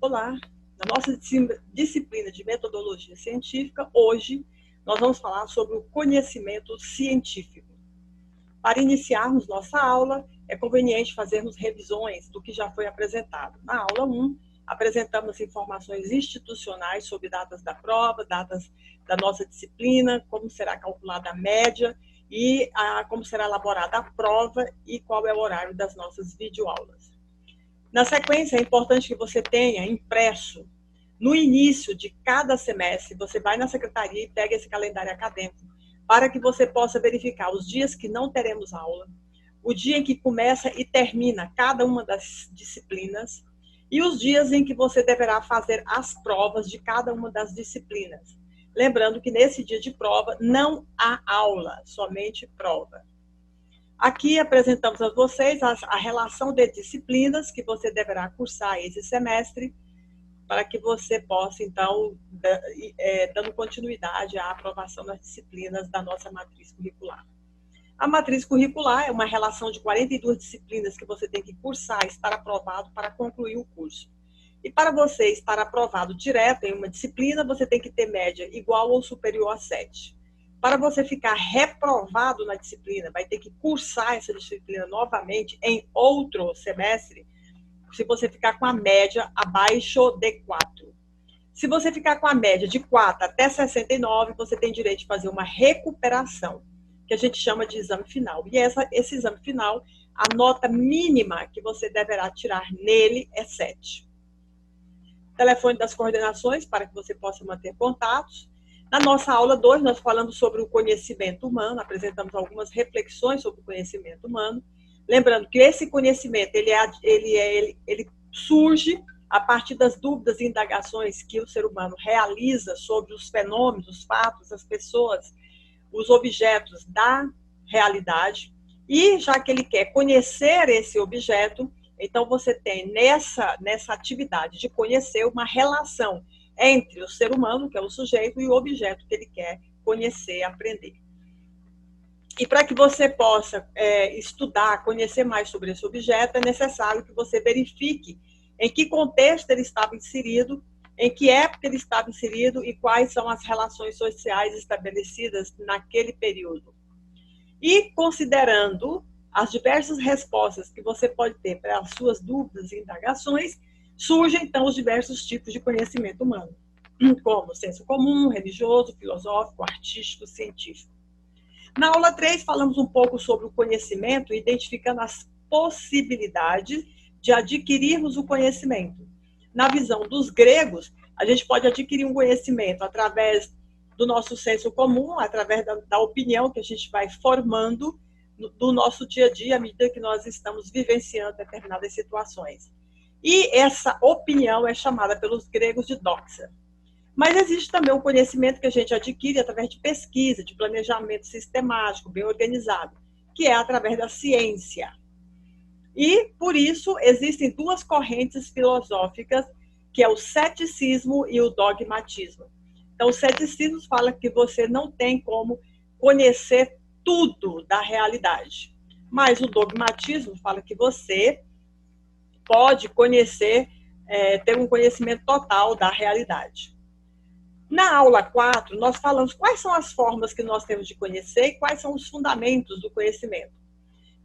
Olá, na nossa disciplina de metodologia científica, hoje nós vamos falar sobre o conhecimento científico. Para iniciarmos nossa aula, é conveniente fazermos revisões do que já foi apresentado. Na aula 1, apresentamos informações institucionais sobre datas da prova, datas da nossa disciplina, como será calculada a média e como será elaborada a prova e qual é o horário das nossas videoaulas. Na sequência, é importante que você tenha impresso, no início de cada semestre, você vai na secretaria e pega esse calendário acadêmico, para que você possa verificar os dias que não teremos aula, o dia em que começa e termina cada uma das disciplinas, e os dias em que você deverá fazer as provas de cada uma das disciplinas. Lembrando que nesse dia de prova não há aula, somente prova. Aqui apresentamos a vocês a relação de disciplinas que você deverá cursar esse semestre, para que você possa, então, dando continuidade à aprovação das disciplinas da nossa matriz curricular. A matriz curricular é uma relação de 42 disciplinas que você tem que cursar e estar aprovado para concluir o curso. E para você estar aprovado direto em uma disciplina, você tem que ter média igual ou superior a 7. Para você ficar reprovado na disciplina, vai ter que cursar essa disciplina novamente em outro semestre, se você ficar com a média abaixo de 4. Se você ficar com a média de 4 até 69, você tem direito de fazer uma recuperação, que a gente chama de exame final. E esse exame final, a nota mínima que você deverá tirar nele é 7. Telefone das coordenações, para que você possa manter contatos. Na nossa aula 2, nós falamos sobre o conhecimento humano, apresentamos algumas reflexões sobre o conhecimento humano. Lembrando que esse conhecimento, ele surge a partir das dúvidas e indagações que o ser humano realiza sobre os fenômenos, os fatos, as pessoas, os objetos da realidade. E já que ele quer conhecer esse objeto, então você tem nessa atividade de conhecer uma relação entre o ser humano, que é o sujeito, e o objeto que ele quer conhecer, aprender. E para que você possa estudar, conhecer mais sobre esse objeto, é necessário que você verifique em que contexto ele estava inserido, em que época ele estava inserido e quais são as relações sociais estabelecidas naquele período. E considerando as diversas respostas que você pode ter para as suas dúvidas e indagações, surgem, então, os diversos tipos de conhecimento humano, como senso comum, religioso, filosófico, artístico, científico. Na aula 3, falamos um pouco sobre o conhecimento, identificando as possibilidades de adquirirmos o conhecimento. Na visão dos gregos, a gente pode adquirir um conhecimento através do nosso senso comum, através da opinião que a gente vai formando do nosso dia a dia, à medida que nós estamos vivenciando determinadas situações. E essa opinião é chamada pelos gregos de doxa. Mas existe também o conhecimento que a gente adquire através de pesquisa, de planejamento sistemático, bem organizado, que é através da ciência. E, por isso, existem duas correntes filosóficas, que é o ceticismo e o dogmatismo. Então, o ceticismo fala que você não tem como conhecer tudo da realidade. Mas o dogmatismo fala que você pode conhecer, ter um conhecimento total da realidade. Na aula 4, nós falamos quais são as formas que nós temos de conhecer e quais são os fundamentos do conhecimento.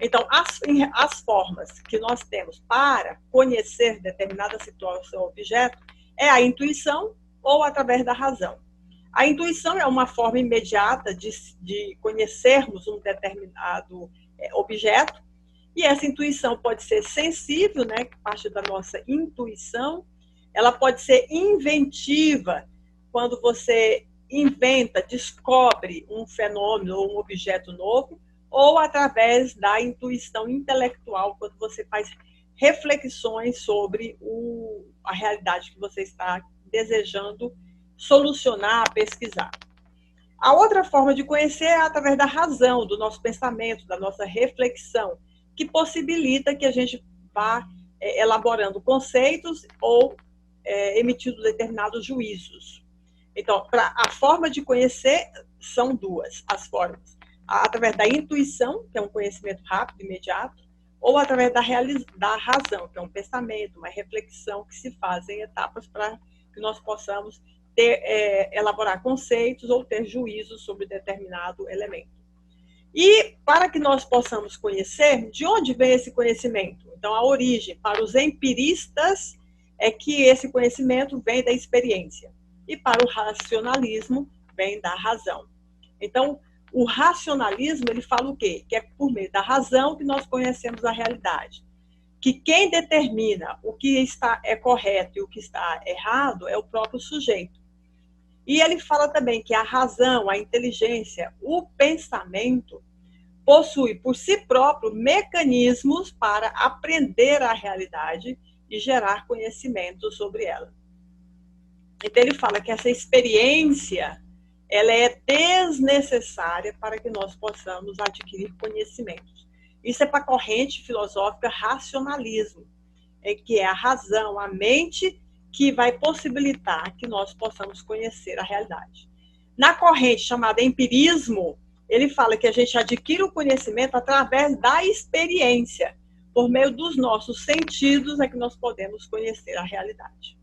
Então, as formas que nós temos para conhecer determinada situação ou objeto é a intuição ou através da razão. A intuição é uma forma imediata de conhecermos um determinado objeto, e essa intuição pode ser sensível, né, que parte da nossa intuição, ela pode ser inventiva, quando você inventa, descobre um fenômeno ou um objeto novo, ou através da intuição intelectual, quando você faz reflexões sobre a realidade que você está desejando solucionar, pesquisar. A outra forma de conhecer é através da razão, do nosso pensamento, da nossa reflexão, que possibilita que a gente vá elaborando conceitos ou emitindo determinados juízos. Então, a forma de conhecer são duas as formas. Através da intuição, que é um conhecimento rápido, imediato, ou através da razão, que é um pensamento, uma reflexão que se faz em etapas para que nós possamos elaborar conceitos ou ter juízos sobre determinado elemento. E para que nós possamos conhecer, de onde vem esse conhecimento? Então, a origem, para os empiristas, é que esse conhecimento vem da experiência. E para o racionalismo, vem da razão. Então, o racionalismo, ele fala o quê? Que é por meio da razão que nós conhecemos a realidade. Que quem determina o que é correto e o que está errado é o próprio sujeito. E ele fala também que a razão, a inteligência, o pensamento possui por si próprio mecanismos para aprender a realidade e gerar conhecimento sobre ela. Então ele fala que essa experiência ela é desnecessária para que nós possamos adquirir conhecimentos. Isso é para a corrente filosófica racionalismo, que é a razão, a mente que vai possibilitar que nós possamos conhecer a realidade. Na corrente chamada empirismo, ele fala que a gente adquire o conhecimento através da experiência. Por meio dos nossos sentidos é que nós podemos conhecer a realidade.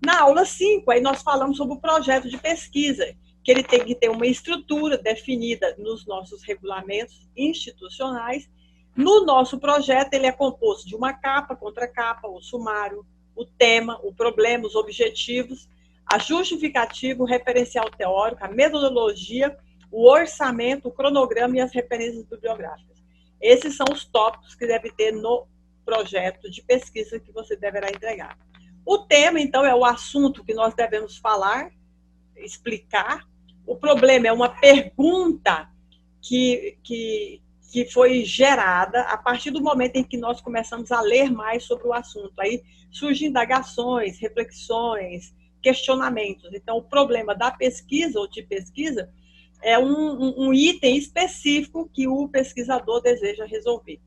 Na aula 5, aí nós falamos sobre o projeto de pesquisa, que ele tem que ter uma estrutura definida nos nossos regulamentos institucionais. No nosso projeto, ele é composto de uma capa, contracapa, o sumário, o tema, o problema, os objetivos, a justificativa, o referencial teórico, a metodologia, o orçamento, o cronograma e as referências bibliográficas. Esses são os tópicos que deve ter no projeto de pesquisa que você deverá entregar. O tema, então, é o assunto que nós devemos falar, explicar. O problema é uma pergunta que foi gerada a partir do momento em que nós começamos a ler mais sobre o assunto. Aí surgem indagações, reflexões, questionamentos. Então, o problema da pesquisa ou de pesquisa é um item específico que o pesquisador deseja resolver.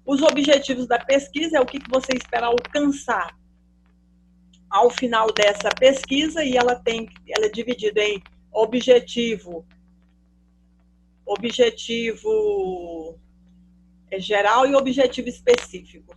Os objetivos da pesquisa é o que você espera alcançar ao final dessa pesquisa, e ela é dividida em objetivo geral e objetivo específico.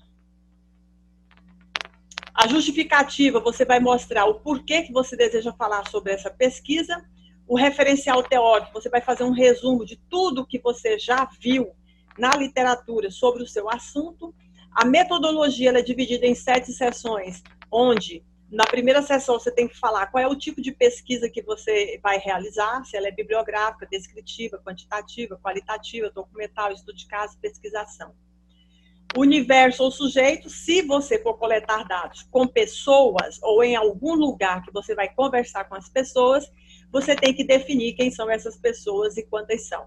A justificativa, você vai mostrar o porquê que você deseja falar sobre essa pesquisa. O referencial teórico, você vai fazer um resumo de tudo que você já viu na literatura sobre o seu assunto. A metodologia ela é dividida em 7 sessões, onde na primeira sessão você tem que falar qual é o tipo de pesquisa que você vai realizar, se ela é bibliográfica, descritiva, quantitativa, qualitativa, documental, estudo de caso, pesquisação. O universo ou sujeito, se você for coletar dados com pessoas ou em algum lugar que você vai conversar com as pessoas, você tem que definir quem são essas pessoas e quantas são.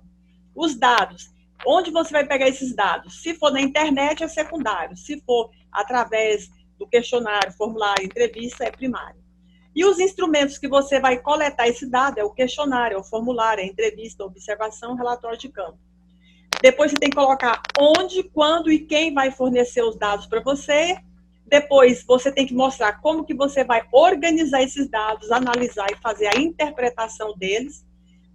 Os dados, onde você vai pegar esses dados? Se for na internet, é secundário. Se for através do questionário, formulário, entrevista, é primário. E os instrumentos que você vai coletar esse dado é o questionário, é o formulário, é a entrevista, a observação, relatório de campo. Depois você tem que colocar onde, quando e quem vai fornecer os dados para você. Depois você tem que mostrar como que você vai organizar esses dados, analisar e fazer a interpretação deles.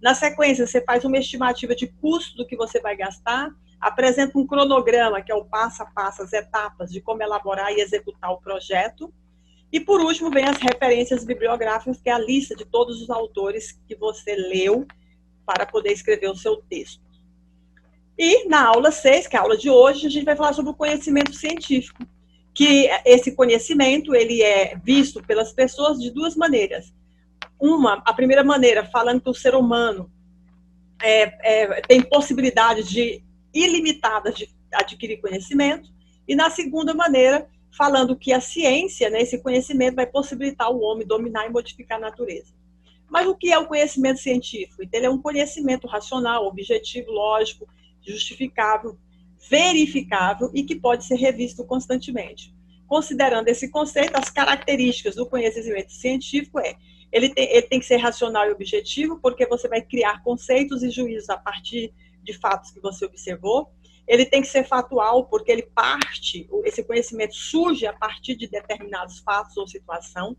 Na sequência, você faz uma estimativa de custo do que você vai gastar, apresenta um cronograma, que é o passo a passo, as etapas de como elaborar e executar o projeto. E, por último, vem as referências bibliográficas, que é a lista de todos os autores que você leu para poder escrever o seu texto. E, na aula 6, que é a aula de hoje, a gente vai falar sobre o conhecimento científico, que esse conhecimento ele é visto pelas pessoas de 2 maneiras. A primeira maneira, falando que o ser humano tem possibilidades ilimitadas de adquirir conhecimento, e na segunda maneira, falando que a ciência, né, esse conhecimento vai possibilitar o homem dominar e modificar a natureza. Mas o que é o conhecimento científico? Então, ele é um conhecimento racional, objetivo, lógico, justificável, verificável e que pode ser revisto constantemente. Considerando esse conceito, as características do conhecimento científico ele tem que ser racional e objetivo, porque você vai criar conceitos e juízos a partir de fatos que você observou. Ele tem que ser factual, porque esse conhecimento surge a partir de determinados fatos ou situação.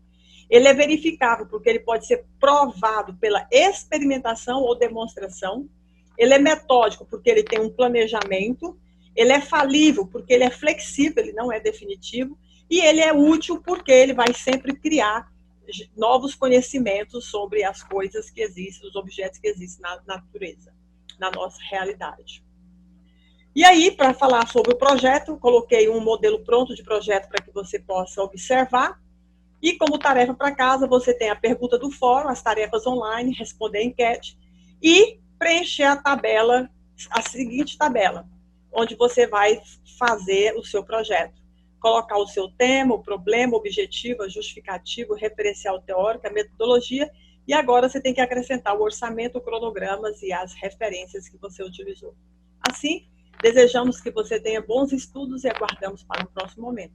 Ele é verificável, porque ele pode ser provado pela experimentação ou demonstração. Ele é metódico, porque ele tem um planejamento. Ele é falível porque ele é flexível, ele não é definitivo, e ele é útil porque ele vai sempre criar novos conhecimentos sobre as coisas que existem, os objetos que existem na natureza, na nossa realidade. E aí, para falar sobre o projeto, coloquei um modelo pronto de projeto para que você possa observar. E como tarefa para casa, você tem a pergunta do fórum, as tarefas online, responder a enquete e preencher a tabela, a seguinte tabela, onde você vai fazer o seu projeto. Colocar o seu tema, o problema, o objetivo, a justificativa, o referencial teórico, a metodologia, e agora você tem que acrescentar o orçamento, cronogramas e as referências que você utilizou. Assim, desejamos que você tenha bons estudos e aguardamos para o próximo momento.